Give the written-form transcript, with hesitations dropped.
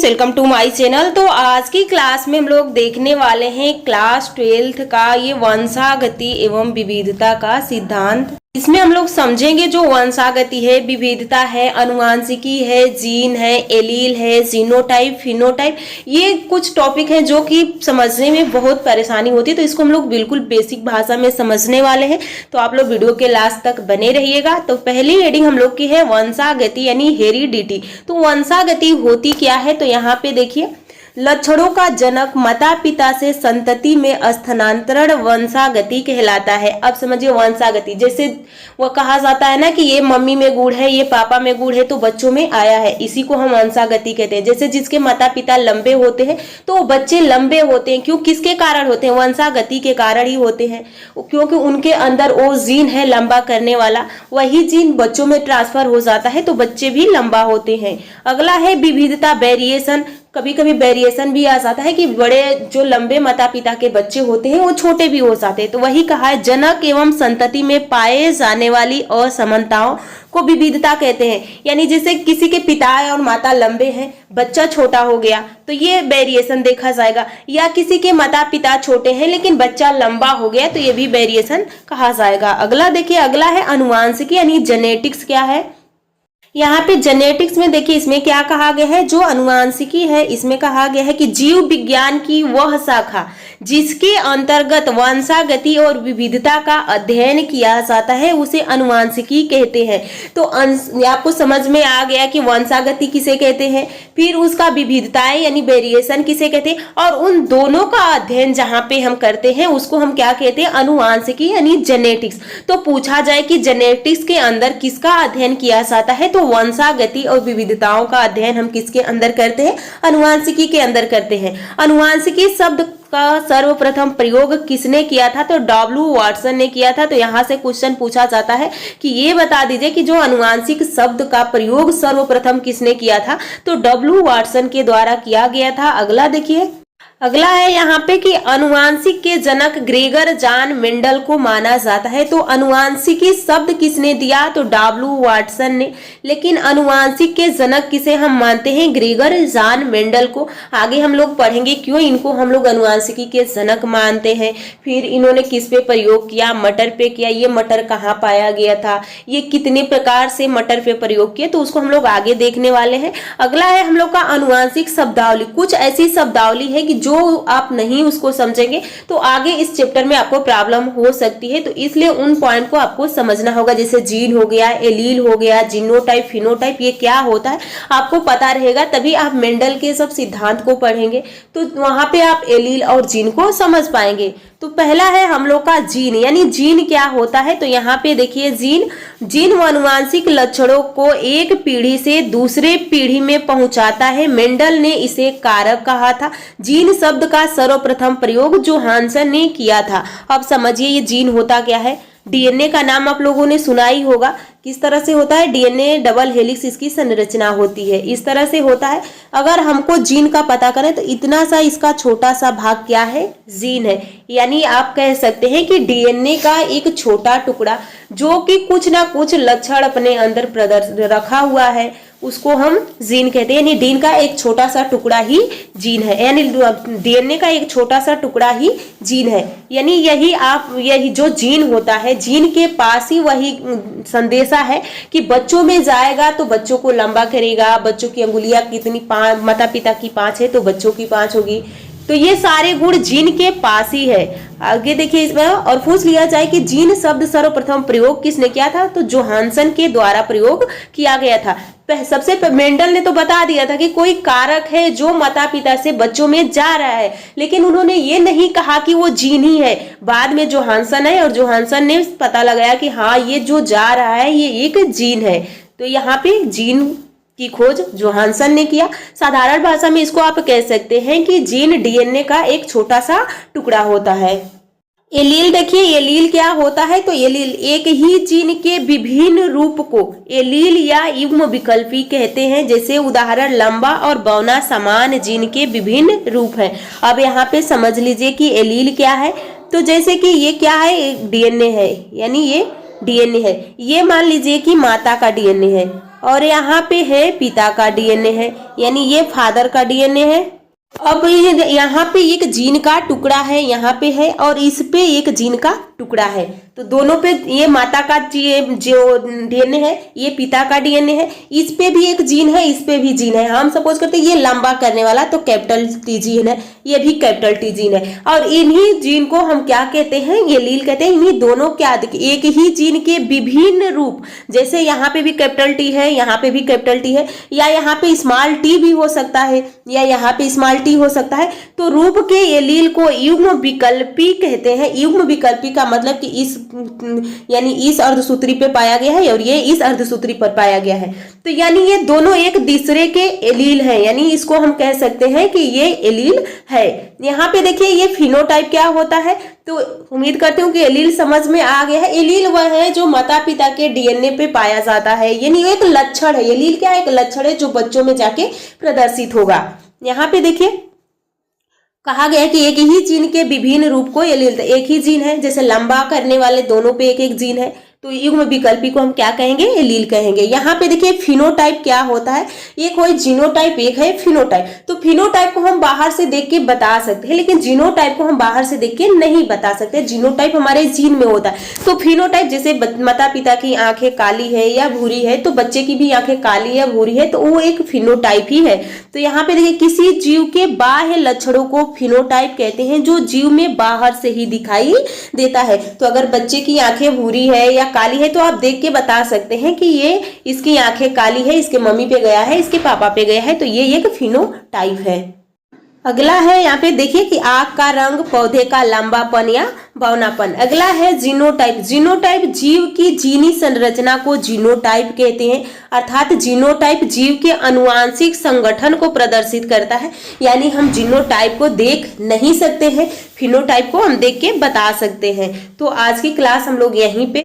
Friends, welcome to my channel. तो आज की क्लास में हम लोग देखने वाले हैं क्लास 12th का ये वंशागति एवं विविधता का सिद्धांत। इसमें हम लोग समझेंगे जो वंशागति है, विविधता है, अनुवांशिकी है, जीन है, एलील है, जीनोटाइप, फिनोटाइप, ये कुछ टॉपिक हैं जो कि समझने में बहुत परेशानी होती है। तो इसको हम लोग बिल्कुल बेसिक भाषा में समझने वाले हैं, तो आप लोग वीडियो के लास्ट तक बने रहिएगा। तो पहली हेडिंग हम लोग की है वंशागति यानी हेरिडिटी। तो वंशागति होती क्या है, तो यहाँ पे देखिए, लक्षणों का जनक माता पिता से संतति में स्थानांतरण वंशागति कहलाता है। अब समझिए वंशागति, जैसे वो कहा जाता है ना कि ये मम्मी में गुण है, ये पापा में गुण है, तो बच्चों में आया है, इसी को हम वंशागति कहते हैं। जैसे जिसके माता पिता लंबे होते हैं तो बच्चे लंबे होते हैं। क्यों, किसके कारण होते हैं? वंशागति के कारण ही होते हैं, क्योंकि उनके अंदर वो जीन है लंबा करने वाला, वही जीन बच्चों में ट्रांसफर हो जाता है तो बच्चे भी लंबा होते हैं। अगला है विविधता, वेरिएशन। कभी कभी वेरिएशन भी आ जाता है कि बड़े जो लंबे माता पिता के बच्चे होते हैं वो छोटे भी हो जाते हैं। तो वही कहा है, जनक एवं संतति में पाए जाने वाली असमानताओं को विविधता कहते हैं। यानी जैसे किसी के पिता और माता लंबे हैं, बच्चा छोटा हो गया तो ये वेरिएशन देखा जाएगा, या किसी के माता पिता छोटे हैं लेकिन बच्चा लंबा हो गया तो ये भी वेरिएशन कहा जाएगा। अगला देखिए, अगला है अनुवांशिकी यानी जेनेटिक्स। क्या है यहाँ पे जेनेटिक्स में? देखिए इसमें क्या कहा गया है, जो अनुवांशिकी है इसमें कहा गया है कि जीव विज्ञान की वह शाखा जिसके अंतर्गत वंशागति और विविधता का अध्ययन किया जाता है उसे अनुवांशिकी कहते हैं। तो आपको समझ में आ गया कि वंशागति किसे कहते हैं, फिर उसका विविधताएं यानी वेरिएशन किसे कहते हैं, और उन दोनों का अध्ययन जहां पे हम करते हैं उसको हम क्या कहते हैं? अनुवांशिकी यानी जेनेटिक्स। तो पूछा जाए कि जेनेटिक्स के अंदर किसका अध्ययन किया जाता है, तो वंशागति और विविधताओं का अध्ययन हम किसके अंदर करते हैं? अनुवांशिकी के अंदर करते हैं। अनुवांशिकी शब्द का सर्वप्रथम प्रयोग किसने किया था, तो डब्ल्यू वाटसन ने किया था। तो यहाँ से क्वेश्चन पूछा जाता है कि ये बता दीजिए कि जो अनुवांशिक शब्द का प्रयोग सर्वप्रथम किसने किया था, तो डब्ल्यू वाटसन के द्वारा किया गया था। अगला देखिए, अगला है यहाँ पे कि अनुवांशिक के जनक ग्रेगर जॉन मेंडल को माना जाता है। तो अनुवांशिकी शब्द किसने दिया, तो डब्ल्यू वाटसन ने। लेकिन अनुवांशिक के जनक किसे हम मानते हैं? ग्रेगर जॉन मेंडल को। आगे हम लोग पढ़ेंगे क्यों इनको हम लोग अनुवांशिकी के जनक मानते हैं। फिर इन्होंने किस पे प्रयोग किया? मटर पे किया। ये मटर कहाँ पाया गया था, ये कितने प्रकार से मटर पे प्रयोग किए, तो उसको हम लोग आगे देखने वाले हैं। अगला है हम लोग का अनुवांशिक शब्दावली। कुछ ऐसी शब्दावली है कि जो आप नहीं उसको समझेंगे तो आगे इस चैप्टर में आपको प्रॉब्लम हो सकती है, तो इसलिए उन पॉइंट को आपको समझना होगा। जैसे जीन हो गया, एलील हो गया, जीनोटाइप, फिनोटाइप, ये क्या होता है आपको पता रहेगा, तभी आप मेंडल के सब सिद्धांत को पढ़ेंगे तो वहां पे आप एलील और जीन को समझ पाएंगे। तो पहला है हम लोग का जीन, यानी जीन क्या होता है, तो यहाँ पे देखिए जीन अनुवांशिक लक्षणों को एक पीढ़ी से दूसरे पीढ़ी में पहुंचाता है। मेंडल ने इसे कारक कहा था। जीन शब्द का सर्वप्रथम प्रयोग जोहानसन ने किया था। अब समझिए ये जीन होता क्या है। डीएनए का नाम आप लोगों ने सुना ही होगा, किस तरह से होता है? डीएनए डबल हेलिक्स इसकी संरचना होती है, इस तरह से होता है। अगर हमको जीन का पता करें तो इतना सा इसका छोटा सा भाग क्या है? जीन है। यानी आप कह सकते हैं कि डीएनए का एक छोटा टुकड़ा जो कि कुछ ना कुछ लक्षण अपने अंदर रखा हुआ है उसको हम जीन कहते हैं। यानी जीन का एक छोटा सा टुकड़ा ही जीन है, यानी डीएनए का एक छोटा सा टुकड़ा ही जीन है। यानी यही जो जीन होता है, जीन के पास ही वही संदेशा है कि बच्चों में जाएगा तो बच्चों को लंबा करेगा। बच्चों की अंगुलियां कितनी, माता पिता की 5 है तो बच्चों की 5 होगी। तो ये सारे गुण जीन के पास ही है। आगे देखिए इसमें, और पूछ लिया जाए कि जीन शब्द सर्वप्रथम प्रयोग किसने किया था, तो जोहानसन के द्वारा प्रयोग किया गया था। सबसे मेंडल ने तो बता दिया था कि कोई कारक है जो माता पिता से बच्चों में जा रहा है, लेकिन उन्होंने ये नहीं कहा कि वो जीन ही है। बाद में जोहानसन है और जोहानसन ने पता लगाया कि हाँ ये जो जा रहा है ये एक जीन है। तो यहाँ पे जीन की खोज जोहानसन ने किया। साधारण भाषा में इसको आप कह सकते हैं कि जीन डीएनए का एक छोटा सा टुकड़ा होता है। एलील देखिए, एलील क्या होता है, तो एलील एक ही जीन के विभिन्न रूप को एलील या युग्म विकल्पी कहते हैं। जैसे उदाहरण लंबा और बौना समान जीन के विभिन्न रूप हैं। अब यहाँ पे समझ लीजिए कि एलील क्या है, तो जैसे कि ये क्या है? डीएनए है, यानी ये डीएनए है। ये मान लीजिए कि माता का डीएनए है, और यहाँ पे है पिता का डीएनए है, यानी ये फादर का डीएनए है। अब यहाँ पे एक जीन का टुकड़ा है, यहाँ पे है, और इस पे एक जीन का टुकड़ा है। तो दोनों पे ये माता का जो डीएनए है, ये पिता का डीएनए है। इस पे भी एक जीन है, इस पे भी जीन है। हम सपोज करते हैं ये लंबा करने वाला, तो कैपिटल टी जीन है, ये भी कैपिटल टी जीन है। और इन्हीं जीन को हम क्या कहते हैं, ये लील कहते हैं। इन्हीं दोनों क्या, एक ही जीन के विभिन्न रूप, जैसे यहाँ पे भी कैपिटल टी है, यहाँ पे भी कैपिटल टी है, या यहाँ पे स्मॉल टी भी हो सकता है, या यहाँ पे स्मॉल टी हो सकता है। तो रूप के एलील को युग्म विकल्पी कहते हैं। युग्म विकल्पी का मतलब कि इस यानी इस अर्धसूत्री पे पाया गया है और ये इस अर्धसूत्री पर पाया गया है। तो यानी ये दोनों एक दूसरे के एलील है, यानी इसको हम कह सकते हैं कि ये एलील है। यहाँ पे देखिए ये फिनोटाइप क्या होता है, तो उम्मीद करते हूँ कि एलील समझ में आ गया है। एलील वह है जो माता पिता के डीएनए पे पाया जाता है, यानी एक लक्षण है। एलील क्या है, एक लक्षण है जो बच्चों में जाके प्रदर्शित होगा। यहाँ पे देखिए कहा गया है कि एक ही जीन के विभिन्न रूप को एलील, एक ही जीन है, जैसे लंबा करने वाले दोनों पे एक एक जीन है, तो युग्म विकल्पी को हम क्या कहेंगे, एलील कहेंगे। यहाँ पे देखिए फिनोटाइप क्या होता है, एक है जीनोटाइप, एक है फिनोटाइप। तो फिनोटाइप को हम बाहर से देख के बता सकते हैं, लेकिन जीनोटाइप को हम बाहर से देख के नहीं बता सकते। जीनोटाइप हमारे जीन में होता है। तो फिनोटाइप जैसे माता पिता की आंखें काली है या भूरी है, तो बच्चे की भी आंखें काली या भूरी है, तो वो एक फिनोटाइप ही है। तो यहाँ पे देखिए किसी जीव के बाह्य लक्षणों को फिनोटाइप कहते हैं, जो जीव में बाहर से ही दिखाई देता है। तो अगर बच्चे की आंखें भूरी है या काली है, तो आप देख के बता सकते हैं कि ये इसकी आंखें काली है, इसके मम्मी पे गया है, इसके पापा पे गया है, तो ये एक फिनोटाइप है। अगला है यहाँ पे देखिए कि आंख का रंग, पौधे का लंबापन या बौनापन। अगला है जीनोटाइप। जीनोटाइप जीव की जीनी संरचना को जीनोटाइप कहते हैं, अर्थात जीनोटाइप जीव के अनुवांशिक संगठन को प्रदर्शित करता है। यानी हम जीनोटाइप को देख नहीं सकते हैं, फिनोटाइप को हम देख के बता सकते हैं। तो आज की क्लास हम लोग यहीं पे